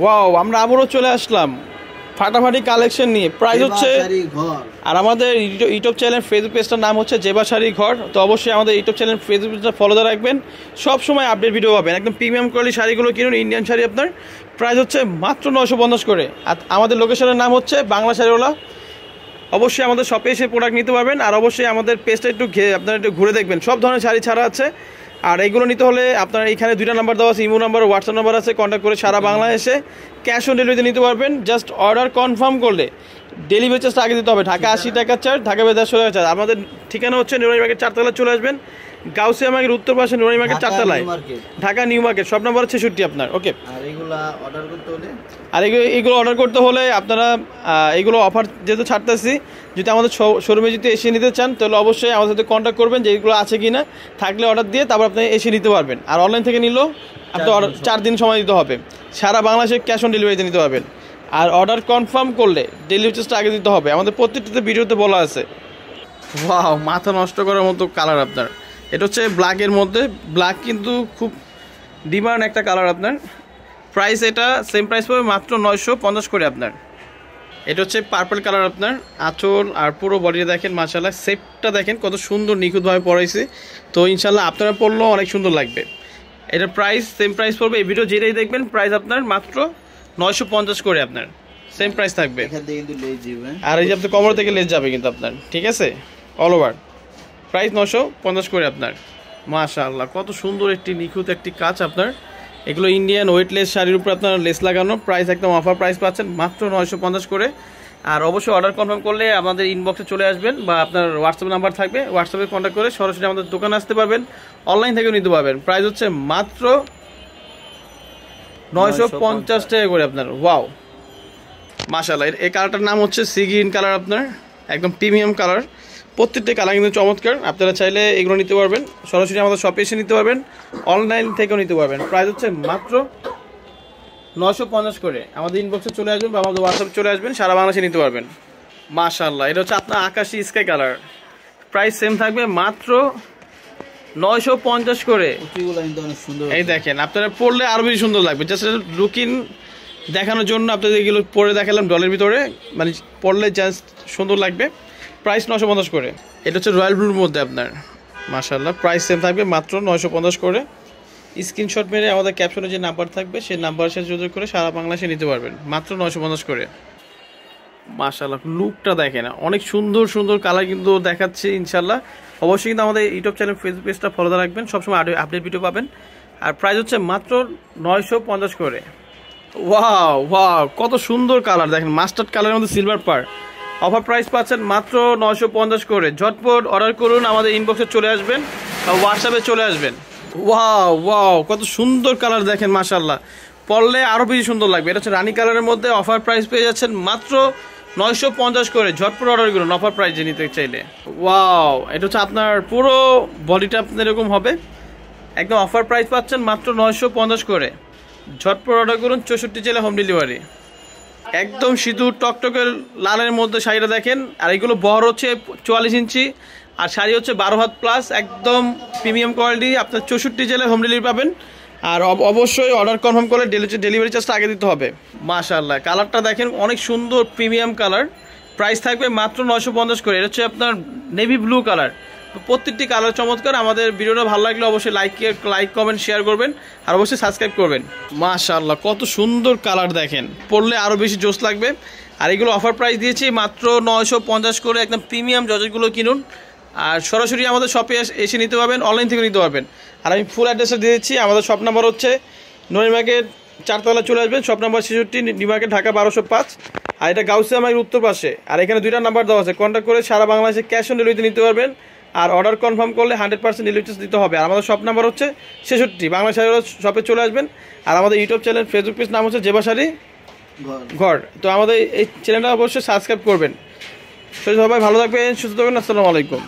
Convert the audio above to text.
Wow, আমরা আবারও চলে আসলাম ফাটাফাটি কালেকশন নিয়ে। প্রাইস হচ্ছে, আর আমাদের ইউটিউব চ্যানেল ফেসবুক পেজটার নাম হচ্ছে জেবা শাড়ি ঘর। তো অবশ্যই আমাদের ইউটিউব চ্যানেল ফেসবুক পেজটা ফলো দিয়ে রাখবেন, সব সময় আপডেট ভিডিও পাবেন। একদম প্রিমিয়াম কোয়ালিটি শাড়িগুলো কিনুন, ইন্ডিয়ান শাড়ি আপনার প্রাইস হচ্ছে মাত্র 950 করে। আর আমাদের লোকেশনের নাম হচ্ছে বাংলা শাড়িওয়ালা। অবশ্যই আমাদের শপে এসে প্রোডাক্ট নিতে পারবেন, আর অবশ্যই আমাদের পেজটা আপনারা একটু ঘুরে দেখবেন, সব ধরনের শাড়ি ছাড়া আছে। আর এগুলো নিতে হলে আপনার এখানে 2টা নাম্বার দেওয়া আছে, ইমো নাম্বার, হোয়াটসঅ্যাপ নাম্বার আছে, কন্ট্যাক্ট করে সারা বাংলাদেশে ক্যাশ অন ডেলিভারিতে নিতে পারবেন। জাস্ট অর্ডার কনফার্ম করলে ডেলিভারি চার্জটা আগে দিতে হবে। ঢাকা 80 টাকা চার্জ, ঢাকা 150 টাকা চার্জ। আমাদের ঠিকানা হচ্ছে নুরানি মার্কেট 4 তলায় চলে আসবেন, গাউসিয়া মার্কেট উত্তর পাশে নুরানি মার্কেট 4 তলায়, ঢাকা নিউ মার্কেট, সব নাম্বার 66 আপনার। ওকে, আর এগুলো অর্ডার করতে হলে আপনারা এগুলো অফার যেহেতু ছাড়তেছি, যদি আমাদের শোরুমে যদি এসে নিতে চান তাহলে অবশ্যই আমাদের সাথে কন্ট্যাক্ট করবেন যে এগুলো আছে কি না, থাকলে অর্ডার দিয়ে তারপর আপনি এসে নিতে পারবেন। আর অনলাইন থেকে নিলেও আপনি 4 দিন সময় দিতে হবে, সারা বাংলাদেশে ক্যাশ অন ডেলিভারিতে নিতে পারবেন। আর অর্ডার কনফার্ম করলে ডেলিভারি চার্জটা আগে দিতে হবে, আমাদের প্রত্যেকটাতে ভিডিওতে বলা আছে। ওয়াও, মাথা নষ্ট করার মতো কালার আপনার। এটা হচ্ছে ব্ল্যাকের মধ্যে, ব্ল্যাক কিন্তু খুব ডিমান্ড একটা কালার আপনার। প্রাইস এটা সেম প্রাইস পাবে মাত্র 950 করে আপনার। এটা হচ্ছে পার্পল কালার আপনার, আঁচল আর পুরো বডিটা দেখেন, মাশাআল্লাহ শেপটা দেখেন কত সুন্দর নিখুঁতভাবে পরাইছে। তো ইনশাল্লাহ আপনারা পরলেও অনেক সুন্দর লাগবে। এটার প্রাইস সেম প্রাইস পড়বে, এই ভিডিও যেটাই দেখবেন প্রাইস আপনার মাত্র 950 করে আপনার, সেম প্রাইস থাকবে। আর এই যে আপনার কোমর থেকে লেস যাবে কিন্তু আপনার, ঠিক আছে, অল ওভার প্রাইস 950 করে আপনার। মাশাআল্লাহ কত সুন্দর একটি নিখুঁত একটি কাজ আপনার। এগুলো ইন্ডিয়ান ওয়েটলেস শাড়ির উপর আপনার লেস লাগানো, প্রাইস একদম অফার প্রাইস পাচ্ছেন মাত্র 950 করে। আর অবশ্যই অর্ডার কনফার্ম করলে আমাদের ইনবক্সে চলে আসবেন, বা আপনার হোয়াটসঅ্যাপ নাম্বার থাকবে, হোয়াটসঅ্যাপে কন্ট্যাক্ট করে সরাসরি আমাদের দোকানে আসতে পারবেন, অনলাইন থেকেও নিতে পারবেন। প্রাইস হচ্ছে মাত্র 950 টাকা করে আপনার। ওয়াও মাশাআল্লাহ, এই কালারটার নাম হচ্ছে সি গ্রিন কালার আপনার, একদম প্রিমিয়াম কালার। প্রত্যেকটা কালার কিন্তু চমৎকার। আপনারা চাইলে এগুলো নিতে পারবেন, সরাসরি আমাদের শপে এসে নিতে পারবেন, অনলাইন থেকেও নিতে পারবেন। প্রাইস হচ্ছে মাত্র 950 করে। আমাদের ইনবক্সে চলে আসবেন বা আমাদের হোয়াটসঅ্যাপে চলে আসবেন, সারা বাংলাদেশে নিতে পারবেন। মাশাআল্লাহ, এটা হচ্ছে আপনার আকাশি স্কাই কালার, প্রাইস সেম থাকবে মাত্র 950 করে। এই দেখেন, আপনারা পরলে আরো বেশি সুন্দর লাগবে। জাস্ট লুকিং দেখানোর জন্য আপনাদের এগুলো পরে দেখালাম ডলের ভিতরে, মানে পরলে জাস্ট সুন্দর লাগবে। প্রাইস 950 করে। এটা হচ্ছে রয়্যাল ব্লুর মধ্যে আপনার, মাশাআল্লাহ প্রাইস সেম থাকবে মাত্র 950 করে। স্ক্রিনশট মেরে আমাদের ক্যাপশনে যে নাম্বার থাকবে সেই নাম্বারের সাথে যোগাযোগ করে সারা বাংলাদেশে নিতে পারবেন মাত্র 950 করে। মাশাআল্লাহ লুকটা দেখেন, অনেক সুন্দর সুন্দর কালার কিন্তু দেখাচ্ছে ইনশাল্লাহ। অবশ্যই কিন্তু আমাদের ইউটিউব চ্যানেল ফেসবুক পেজটা ফলো দিয়ে রাখবেন, সবসময় আপডেট ভিডিও পাবেন। আর প্রাইস হচ্ছে মাত্র 950 করে। ওয়াও ওয়াও, কত সুন্দর কালার দেখেন, মাস্টার্ড কালারের মধ্যে সিলভার পার। অফার প্রাইস পাচ্ছেন মাত্র 950 করে। ঝটপট অর্ডার করুন, আমাদের ইনবক্সে চলে আসবেন বা হোয়াটসঅ্যাপে চলে আসবেন। ওয়াও ওয়াও, কত সুন্দর কালার দেখেন, মাশাআল্লাহ পরলে আরও বেশি সুন্দর লাগবে। এটা হচ্ছে রানী কালারের মধ্যে, অফার প্রাইস পেয়ে যাচ্ছেন মাত্র 950 করে। ঝটপট অর্ডার করুন অফার প্রাইসে নিতে চাইলে। ওয়াও, এটা হচ্ছে আপনার পুরো বডিটা আপনার এরকম হবে, একদম অফার প্রাইস পাচ্ছেন মাত্র 950 করে। ঝটপট অর্ডার করুন, 64 জেলা হোম ডেলিভারি। একদম সিঁদুর টকটকের লালের মধ্যে শাড়িটা দেখেন, আর এগুলো বহর হচ্ছে 44 ইঞ্চি, আর শাড়ি হচ্ছে 12 হাত প্লাস, একদম প্রিমিয়াম কোয়ালিটি। আপনার 64 জেলায় হোম ডেলিভারি পাবেন। আর অবশ্যই অর্ডার কনফার্ম করলে ডেলিভারি চার্জটা আগে দিতে হবে। মাশাআল্লাহ কালারটা দেখেন, অনেক সুন্দর প্রিমিয়াম কালার। প্রাইস থাকবে মাত্র 950 করে। এটা হচ্ছে আপনার নেভি ব্লু কালার। প্রত্যেকটি কালার চমৎকার। আমাদের ভিডিওটা ভালো লাগলে অবশ্যই লাইক কমেন্ট শেয়ার করবেন, আর অবশ্যই সাবস্ক্রাইব করবেন। মাশাআল্লাহ কত সুন্দর কালার দেখেন, পরলে আরও বেশি জোশ লাগবে। আর এগুলো অফার প্রাইস দিয়েছি মাত্র 950 করে। একদম প্রিমিয়াম জর্জেটগুলো কিনুন, আর সরাসরি আমাদের শপে এসে নিতে পারবেন, অনলাইন থেকে নিতে পারবেন। আর আমি ফুল অ্যাড্রেসটা দিয়েছি। আমাদের শপ নাম্বার হচ্ছে নুরানি মার্কেট 4 তলায় চলে আসবেন, shop number 66, new market, Dhaka 1205। আর এটা গাউসিয়া মার্কেট উত্তর পাশে। আর এখানে 2টা নাম্বার দেওয়া আছে, কন্ট্যাক্ট করে সারা বাংলাদেশে ক্যাশ অন ডেলিভারিতে নিতে পারবেন। আর অর্ডার কনফার্ম করলে 100% ডেলিভারি চার্জ দিতে হবে। আর আমাদের শপ নাম্বার হচ্ছে 66, বাংলা শাড়ি শপে চলে আসবেন। আর আমাদের ইউটিউব চ্যানেল ফেসবুক পেজ নাম হচ্ছে জেবা শাড়ি ঘর। তো আমাদের এই চ্যানেলটা অবশ্যই সাবস্ক্রাইব করবেন। সবাই ভালো থাকবেন, সুস্থ থাকবেন। আসসালামু আলাইকুম।